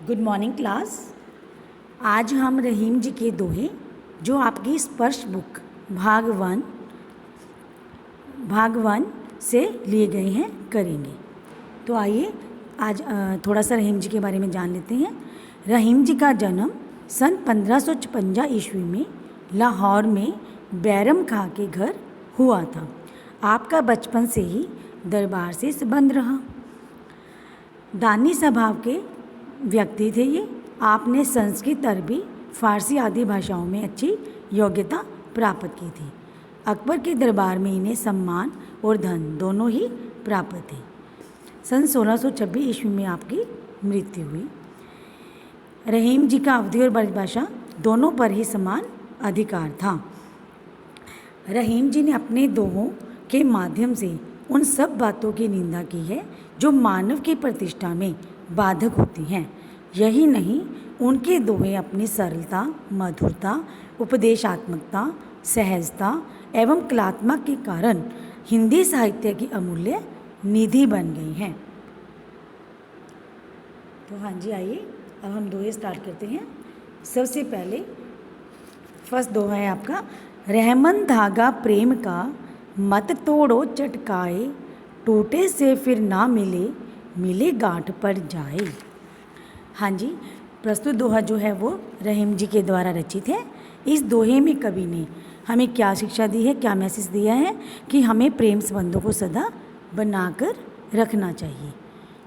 Good morning class. आज हम रहीम जी के दोहे जो आपकी स्पर्श बुक भाग वन से लिए गए हैं करेंगे। तो आइए आज थोड़ा सा रहीम जी के बारे में जान लेते हैं। रहीम जी का जन्म सन 1556 ईस्वी में लाहौर में बैरम खां के घर हुआ था। आपका बचपन से ही दरबार से संबंध रहा। दानी स्वभाव के व्यक्ति थे ये। आपने संस्कृत, अरबी, फारसी आदि भाषाओं में अच्छी योग्यता प्राप्त की थी। अकबर के दरबार में इन्हें सम्मान और धन दोनों ही प्राप्त थे। सन 1626 ईस्वी में आपकी मृत्यु हुई। रहीम जी का अवधी और ब्रजभाषा दोनों पर ही समान अधिकार था। रहीम जी ने अपने दोहों के माध्यम से उन सब बातों की निंदा की है जो मानव की प्रतिष्ठा में बाधक होती हैं। यही नहीं, उनके दोहे अपनी सरलता, मधुरता, उपदेशात्मकता, सहजता एवं कलात्मक के कारण हिंदी साहित्य की अमूल्य निधि बन गई हैं। तो हाँ जी, आइए अब हम दोहे स्टार्ट करते हैं। सबसे पहले फर्स्ट दोहा है आपका, रहमन धागा प्रेम का मत तोड़ो चटकाए, टूटे से फिर ना मिले, मिले गांठ पर जाए। हाँ जी, प्रस्तुत दोहा जो है वो रहीम जी के द्वारा रचित है। इस दोहे में कवि ने हमें क्या शिक्षा दी है, क्या मैसेज दिया है कि हमें प्रेम संबंधों को सदा बनाकर रखना चाहिए,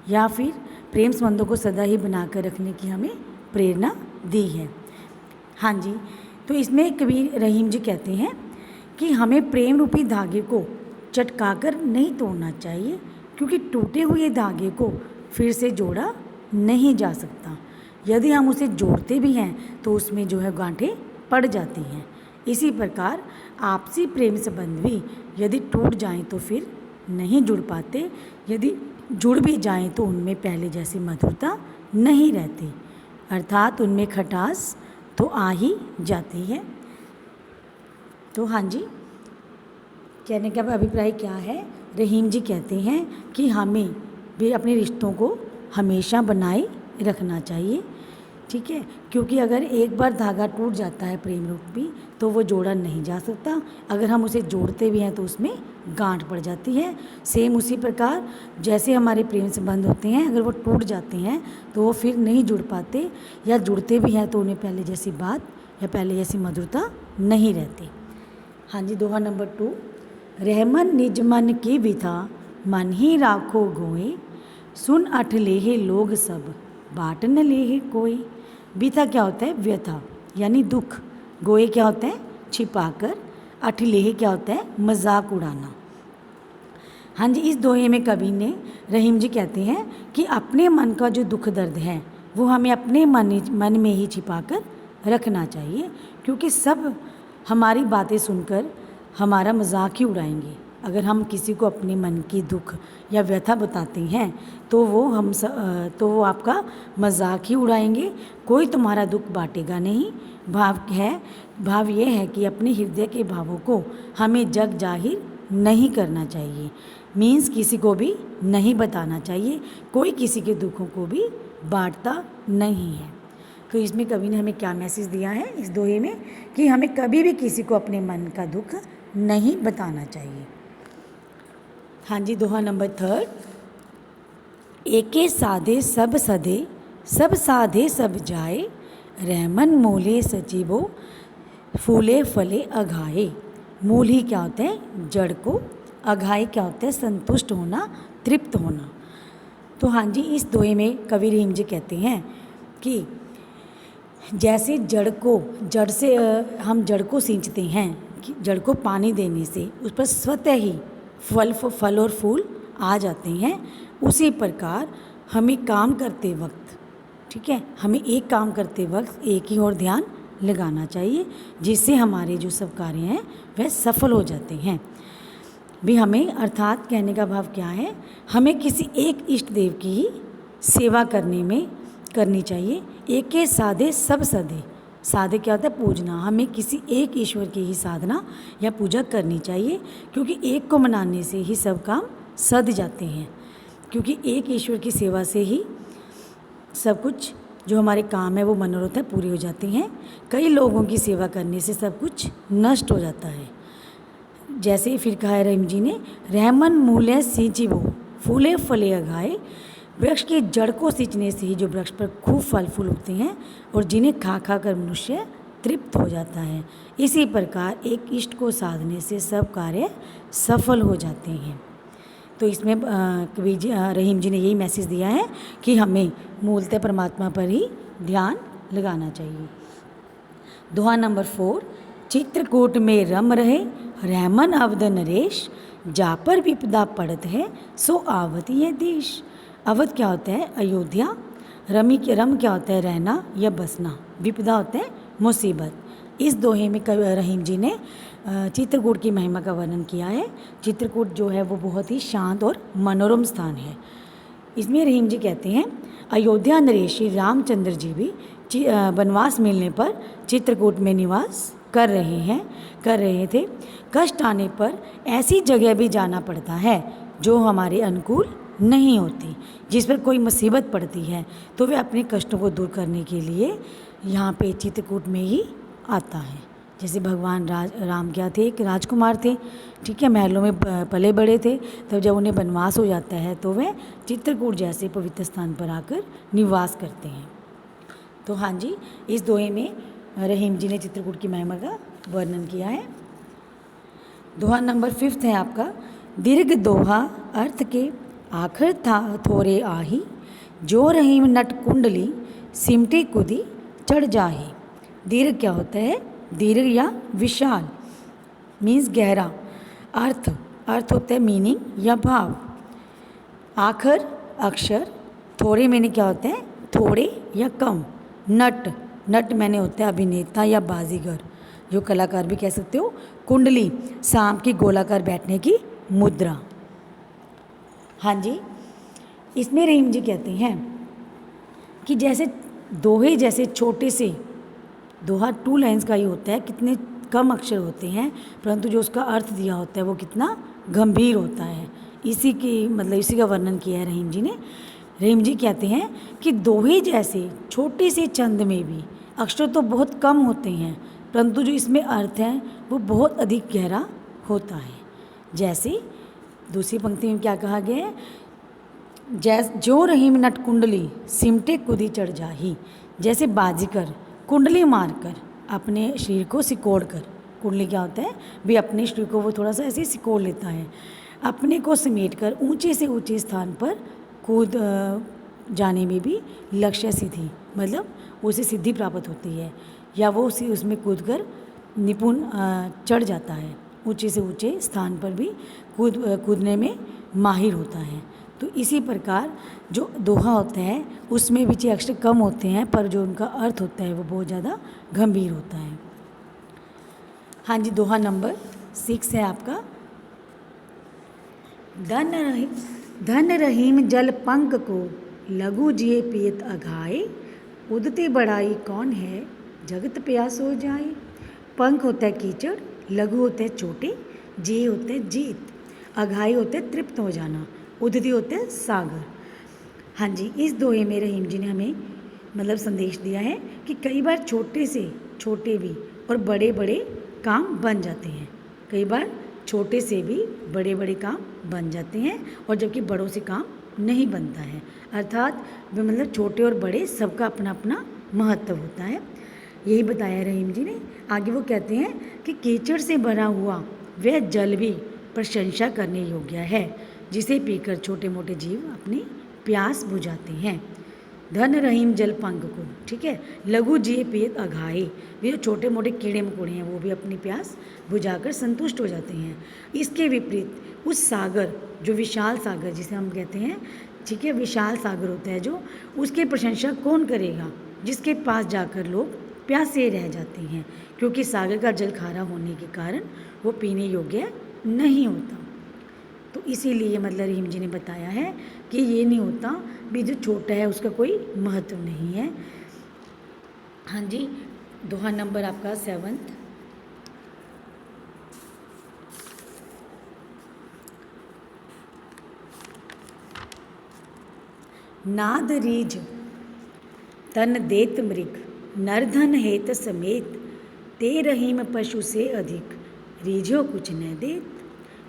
या फिर प्रेम संबंधों को सदा ही बनाकर रखने की हमें प्रेरणा दी है। हाँ जी, तो इसमें कवि रहीम जी कहते हैं कि हमें प्रेम रूपी धागे को चटकाकर नहीं तोड़ना चाहिए, क्योंकि टूटे हुए धागे को फिर से जोड़ा नहीं जा सकता। यदि हम उसे जोड़ते भी हैं तो उसमें जो है गांठें पड़ जाती हैं। इसी प्रकार आपसी प्रेम संबंध भी यदि टूट जाएं तो फिर नहीं जुड़ पाते। यदि जुड़ भी जाएं तो उनमें पहले जैसी मधुरता नहीं रहती, अर्थात उनमें खटास तो आ ही जाती है। तो हाँ जी, कहने का अभिप्राय क्या है, रहीम जी कहते हैं कि हमें भी अपने रिश्तों को हमेशा बनाए रखना चाहिए, ठीक है, क्योंकि अगर एक बार धागा टूट जाता है प्रेम रूपी तो वो जोड़ा नहीं जा सकता। अगर हम उसे जोड़ते भी हैं तो उसमें गांठ पड़ जाती है। सेम उसी प्रकार जैसे हमारे प्रेम संबंध होते हैं, अगर वो टूट जाते हैं तो वो फिर नहीं जुड़ पाते, या जुड़ते भी हैं तो उन्हें पहले जैसी बात या पहले जैसी मधुरता नहीं रहती। हाँ जी, दोहा नंबर 2, रहमन निज मन की विथा, मन ही राखो गोए, सुन अठ लेहे लोग सब, बाट न लेहे कोई। विथा क्या होता है? व्यथा यानी दुख। गोए क्या होता है? छिपाकर। अठ लेहे क्या होता है? मजाक उड़ाना। हाँ जी, इस दोहे में कवि ने रहीम जी कहते हैं कि अपने मन का जो दुख दर्द है वो हमें अपने मन में ही छिपाकर रखना चाहिए, क्योंकि सब हमारी बातें सुनकर हमारा मजाक ही उड़ाएंगे। अगर हम किसी को अपने मन की दुख या व्यथा बताते हैं तो वो आपका मजाक ही उड़ाएंगे, कोई तुम्हारा दुख बांटेगा नहीं। भाव ये है कि अपने हृदय के भावों को हमें जग जाहिर नहीं करना चाहिए, मीन्स किसी को भी नहीं बताना चाहिए। कोई किसी के दुखों को भी बांटता नहीं है। तो इसमें कवि ने हमें क्या मैसेज दिया है इस दोहे में, कि हमें कभी भी किसी को अपने मन का दुख नहीं बताना चाहिए। हाँ जी, दोहा नंबर 3, एके साधे सब सधे, सब साधे सब जाए, रहमन मूले सजीवो, फूले फले अघाए। मूल ही क्या होता है? जड़ को। अघाए क्या होता है? संतुष्ट होना, तृप्त होना। तो हाँ जी, इस दोहे में कवि रहीम जी कहते हैं कि जैसे जड़ से हम जड़ को सींचते हैं, कि जड़ को पानी देने से उस पर स्वतः ही फल और फूल आ जाते हैं, उसी प्रकार हमें काम करते वक्त, ठीक है, हमें एक काम करते वक्त एक ही और ध्यान लगाना चाहिए, जिससे हमारे जो सब कार्य हैं वह सफल हो जाते हैं। भी हमें, अर्थात कहने का भाव क्या है, हमें किसी एक इष्ट देव की ही सेवा करनी चाहिए। एक के साधे सब सधे। साधे क्या होता है? पूजना। हमें किसी एक ईश्वर की ही साधना या पूजा करनी चाहिए, क्योंकि एक को मनाने से ही सब काम सध जाते हैं, क्योंकि एक ईश्वर की सेवा से ही सब कुछ जो हमारे काम है वो मनोरथ है पूरी हो जाती हैं। कई लोगों की सेवा करने से सब कुछ नष्ट हो जाता है। जैसे फिर कहा है रहीम जी ने, रहमन मूल्य सींचिबो फूले फले अघाए, वृक्ष की जड़ को सींचने से ही जो वृक्ष पर खूब फल फूल उगते हैं और जिन्हें खा खा कर मनुष्य तृप्त हो जाता है। इसी प्रकार एक इष्ट को साधने से सब कार्य सफल हो जाते हैं। तो इसमें कबीर जी रहीम जी ने यही मैसेज दिया है कि हमें मूलतः परमात्मा पर ही ध्यान लगाना चाहिए। दोहा नंबर 4, चित्रकूट में रम रहे रहमन अवध नरेश, जा पर विपदा पड़त है सो आवत ये देश। अवध क्या होता है? अयोध्या। रम क्या होता है? रहना या बसना। विपदा होता है मुसीबत। इस दोहे में रहीम जी ने चित्रकूट की महिमा का वर्णन किया है। चित्रकूट जो है वो बहुत ही शांत और मनोरम स्थान है। इसमें रहीम जी कहते हैं, अयोध्या नरेश श्री रामचंद्र जी भी वनवास मिलने पर चित्रकूट में निवास कर रहे थे। कष्ट आने पर ऐसी जगह भी जाना पड़ता है जो हमारे अनुकूल नहीं होती। जिस पर कोई मुसीबत पड़ती है तो वे अपने कष्टों को दूर करने के लिए यहाँ पे चित्रकूट में ही आता है। जैसे भगवान राम क्या थे? एक राजकुमार थे, ठीक है, महलों में पले बड़े थे। तब जब उन्हें वनवास हो जाता है तो वे चित्रकूट जैसे पवित्र स्थान पर आकर निवास करते हैं। तो हाँ जी, इस दोहे में रहीम जी ने चित्रकूट की महिमा का वर्णन किया है। दोहा नंबर 5 है आपका, दीर्घ दोहा अर्थ के आखिर था थोरे आही, जो रहीम नट कुंडली सिमटी कुदी चढ़ जाही। दीर्घ क्या होता है? दीर्घ या विशाल मीन्स गहरा। अर्थ होता है मीनिंग या भाव। आखिर अक्षर। थोड़े मैंने क्या होता है? थोड़े या कम। नट मैंने होता है अभिनेता या बाजीगर, जो कलाकार भी कह सकते हो। कुंडली सांप की गोलाकार बैठने की मुद्रा। हाँ जी, इसमें रहीम जी कहते हैं कि जैसे दोहे जैसे छोटे से, दोहा 2 लाइन्स का ही होता है, कितने कम अक्षर होते हैं, परंतु जो उसका अर्थ दिया होता है वो कितना गंभीर होता है। इसी का वर्णन किया है रहीम जी ने। रहीम जी कहते हैं कि दोहे जैसे छोटे से छंद में भी अक्षर तो बहुत कम होते हैं, परंतु जो इसमें अर्थ है वो बहुत अधिक गहरा होता है। जैसे दूसरी पंक्ति में क्या कहा गया है? जो रहीम नट कुंडली सिमटे कुदी चढ़ जाही। जैसे बाजीगर कुंडली मारकर अपने शरीर को सिकोड़ कर, कुंडली क्या होता है? भी अपने शरीर को वो थोड़ा सा ऐसे सिकोड़ लेता है, अपने को समेट कर ऊंचे से ऊंचे स्थान पर कूद जाने में भी लक्ष्य सिद्धि, मतलब उसे सिद्धि प्राप्त होती है, या वो उसमें कूद कर निपुण चढ़ जाता है। ऊंचे से ऊंचे स्थान पर भी कूदने में माहिर होता है। तो इसी प्रकार जो दोहा होता है उसमें भी अक्षर कम होते हैं, पर जो उनका अर्थ होता है वो बहुत ज़्यादा गंभीर होता है। हाँ जी, दोहा नंबर 6 है आपका, धन रहीम जल पंक को लघु जिए पियत अघाए, उदते बढ़ाई कौन है जगत प्यास हो जाए। पंख होता है कीचड़, लघु होते हैं छोटे, जिए होते हैं जीत, अघाई होते हैं तृप्त हो जाना, उदती होते हैं सागर। हाँ जी, इस दोहे में रहीम जी ने हमें मतलब संदेश दिया है कि कई बार छोटे से छोटे भी और बड़े बड़े काम बन जाते हैं। कई बार छोटे से भी बड़े बड़े काम बन जाते हैं, और जबकि बड़ों से काम नहीं बनता है। अर्थात मतलब छोटे और बड़े सबका अपना अपना महत्व होता है, यही बताया रहीम जी ने। आगे वो कहते हैं कि कीचड़ से भरा हुआ वह जल भी प्रशंसा करने योग्य है, जिसे पीकर छोटे मोटे जीव अपनी प्यास बुझाते हैं। धन रहीम जल पंख को, ठीक है, लघु जिए पियत अघाए, वे जो छोटे मोटे कीड़े मकोड़े हैं वो भी अपनी प्यास बुझाकर संतुष्ट हो जाते हैं। इसके विपरीत उस सागर, जो विशाल सागर जिसे हम कहते हैं, ठीक है, विशाल सागर होता है जो, उसकी प्रशंसा कौन करेगा? जिसके पास जाकर लोग प्यासे रह जाते हैं, क्योंकि सागर का जल खारा होने के कारण वो पीने योग्य नहीं होता। तो इसीलिए मतलब रहीम जी ने बताया है कि ये नहीं होता भी जो छोटा है उसका कोई महत्व नहीं है। हाँ जी, दोहा नंबर आपका 7, नाद रीझ तन देत मृग नर धन हेत समेत, ते रहीम पशु से अधिक, रीझो कुछ न देत।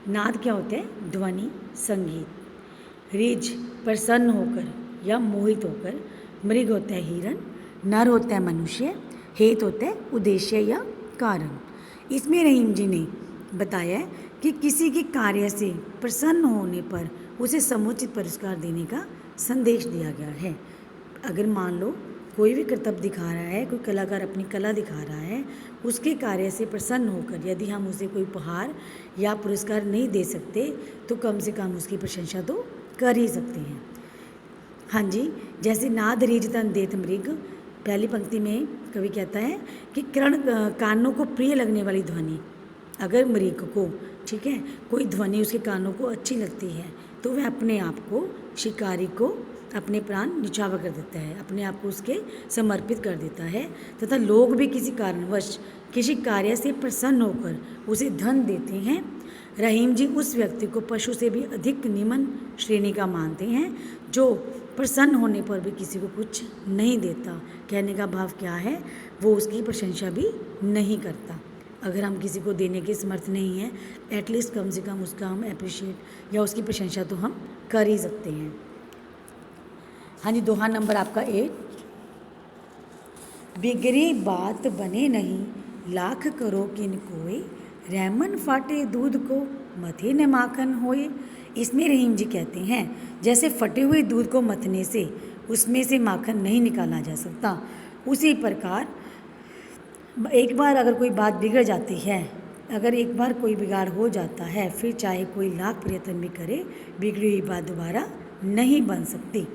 नाद क्या होता है? ध्वनि, संगीत। रीझ प्रसन्न होकर या मोहित होकर, मृग होता है हिरण, नर होता है मनुष्य, हेत होता है उद्देश्य या कारण। इसमें रहीम जी ने बताया है कि किसी के कार्य से प्रसन्न होने पर उसे समुचित पुरस्कार देने का संदेश दिया गया है। अगर मान लो कोई भी कर्तव्य दिखा रहा है, कोई कलाकार अपनी कला दिखा रहा है, उसके कार्य से प्रसन्न होकर यदि हम उसे कोई उपहार या पुरस्कार नहीं दे सकते तो कम से कम उसकी प्रशंसा तो कर ही सकते हैं। हाँ जी, जैसे नाद रीझ तन देत मृग, पहली पंक्ति में कवि कहता है कि कानों को प्रिय लगने वाली ध्वनि, अगर मृग को, ठीक है, कोई ध्वनि उसके कानों को अच्छी लगती है तो वह अपने आप को, शिकारी को अपने प्राण निछावर कर देता है, अपने आप को उसके समर्पित कर देता है, तथा लोग भी किसी कारणवश किसी कार्य से प्रसन्न होकर उसे धन देते हैं। रहीम जी उस व्यक्ति को पशु से भी अधिक निम्न श्रेणी का मानते हैं जो प्रसन्न होने पर भी किसी को कुछ नहीं देता। कहने का भाव क्या है? वो उसकी प्रशंसा भी नहीं करता। अगर हम किसी को देने के समर्थ नहीं हैं, एटलीस्ट कम से कम उसका हम अप्रिशिएट या उसकी प्रशंसा तो हम कर ही सकते हैं। हाँ जी, दोहा नंबर आपका 8। बिगड़ी बात बने नहीं, लाख करो किन कोय, रहमन फाटे दूध को, मथे न माखन होए। इसमें रहीम जी कहते हैं जैसे फटे हुए दूध को मथने से उसमें से माखन नहीं निकाला जा सकता, उसी प्रकार एक बार अगर कोई बात बिगड़ जाती है, अगर एक बार कोई बिगाड़ हो जाता है, फिर चाहे कोई लाख प्रयत्न भी करे, बिगड़ी हुई बात दोबारा नहीं बन सकती।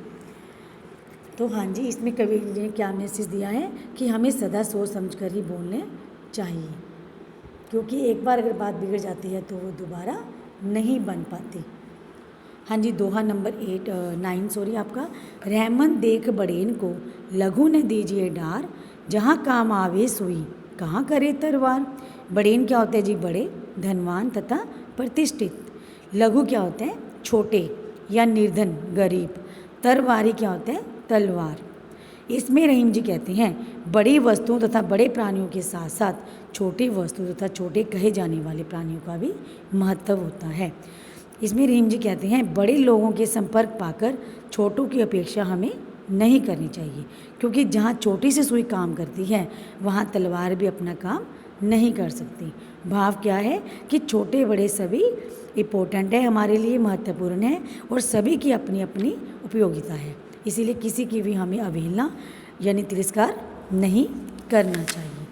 तो हाँ जी, इसमें कवि जी ने क्या मैसेज दिया है कि हमें सदा सोच समझ कर ही बोलने चाहिए, क्योंकि एक बार अगर बात बिगड़ जाती है तो वो दोबारा नहीं बन पाती। हाँ जी, दोहा नंबर 9 आपका। रहमन देख बड़ेन को, लघु न दीजिए डार, जहाँ काम आवे सोई, कहाँ करे तरवार। बड़ेन क्या होते हैं जी? बड़े, धनवान तथा प्रतिष्ठित। लघु क्या होते हैं? छोटे या निर्धन, गरीब। तरवारी क्या होता है? तलवार। इसमें रहीम जी कहते हैं बड़ी वस्तुओं तथा बड़े प्राणियों के साथ साथ छोटी वस्तु तथा छोटे कहे जाने वाले प्राणियों का भी महत्व होता है। इसमें रहीम जी कहते हैं बड़े लोगों के संपर्क पाकर छोटों की अपेक्षा हमें नहीं करनी चाहिए, क्योंकि जहाँ छोटी से सुई काम करती है वहाँ तलवार भी अपना काम नहीं कर सकती। भाव क्या है कि छोटे बड़े सभी इम्पोर्टेंट है, हमारे लिए महत्वपूर्ण है और सभी की अपनी अपनी उपयोगिता है, इसीलिए किसी की भी हमें अवहेलना यानी तिरस्कार नहीं करना चाहिए।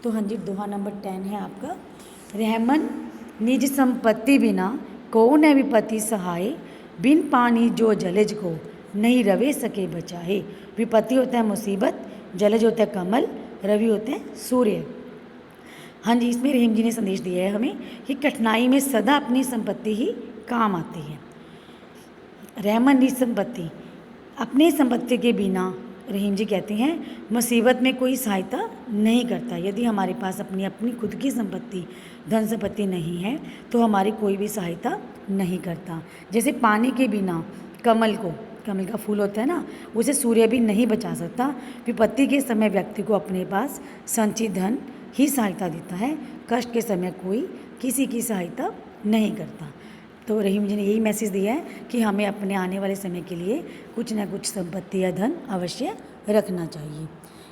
तो हाँ जी, दोहा नंबर 10 है आपका। रहमन निज संपत्ति बिना को न विपत्ति सहाय, बिन पानी जो जलज को नहीं रवे सके बचाए। विपत्ति होता है मुसीबत, जलज होता है कमल, रवि होते हैं सूर्य। हाँ जी, इसमें रहीम जी ने संदेश दिया है हमें कि कठिनाई में सदा अपनी संपत्ति ही काम आती है। रहमन निज संपत्ति, अपनी संपत्ति के बिना रहीम जी कहते हैं मुसीबत में कोई सहायता नहीं करता। यदि हमारे पास अपनी अपनी खुद की संपत्ति, धन संपत्ति नहीं है तो हमारी कोई भी सहायता नहीं करता। जैसे पानी के बिना कमल को, कमल का फूल होता है ना, उसे सूर्य भी नहीं बचा सकता। विपत्ति के समय व्यक्ति को अपने पास संचित धन ही सहायता देता है, कष्ट के समय कोई किसी की सहायता नहीं करता। तो रहीम जी ने यही मैसेज दिया है कि हमें अपने आने वाले समय के लिए कुछ ना कुछ संपत्ति या धन अवश्य रखना चाहिए।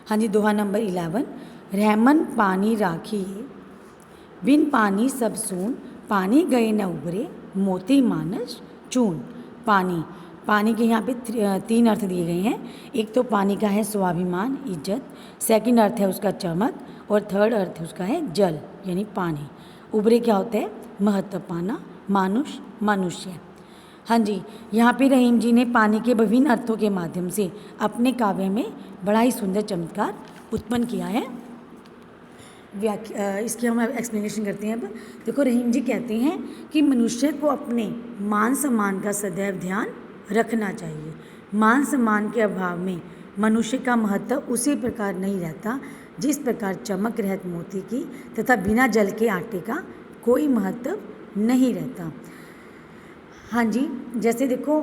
हाँ जी, दोहा नंबर 11। रहमन पानी राखी, बिन पानी सब सून, पानी गए न उबरे, मोती मानस चून। पानी, पानी के यहाँ पे 3 अर्थ दिए गए हैं। एक तो पानी का है स्वाभिमान, इज्जत, सेकंड अर्थ है उसका चमक, और थर्ड अर्थ उसका है जल यानी पानी। उबरे क्या होता है? महत्व पाना, मानुष, मनुष्य। हाँ जी, यहाँ पे रहीम जी ने पानी के विभिन्न अर्थों के माध्यम से अपने काव्य में बड़ा ही सुंदर चमत्कार उत्पन्न किया है। इसकी हम एक्सप्लेनेशन करते हैं। अब देखो, रहीम जी कहते हैं कि मनुष्य को अपने मान सम्मान का सदैव ध्यान रखना चाहिए। मान सम्मान के अभाव में मनुष्य का महत्व उसी प्रकार नहीं रहता जिस प्रकार चमक रहित मोती की तथा बिना जल के आटे का कोई महत्व नहीं रहता। हाँ जी, जैसे देखो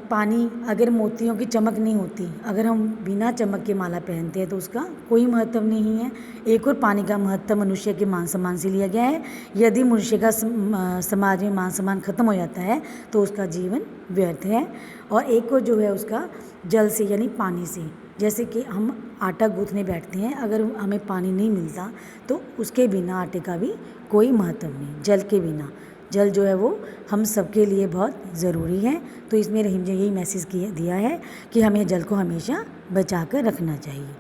पानी अगर मोतियों की चमक नहीं होती, अगर हम बिना चमक के माला पहनते हैं तो उसका कोई महत्व नहीं है। एक और पानी का महत्व मनुष्य के मान सम्मान से लिया गया है। यदि मनुष्य का समाज में मान सम्मान खत्म हो जाता है तो उसका जीवन व्यर्थ है। और एक और जो है उसका जल से यानी पानी से, जैसे कि हम आटा गूँथने बैठते हैं, अगर हमें पानी नहीं मिलता तो उसके बिना आटे का भी कोई महत्व नहीं। जल के बिना, जल जो है वो हम सबके लिए बहुत ज़रूरी है। तो इसमें रहीम जी यही मैसेज दिया है कि हमें जल को हमेशा बचा कर रखना चाहिए।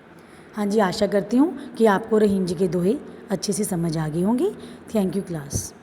हाँ जी, आशा करती हूँ कि आपको रहीम जी के दोहे अच्छे से समझ आ गए होंगे। Thank you class.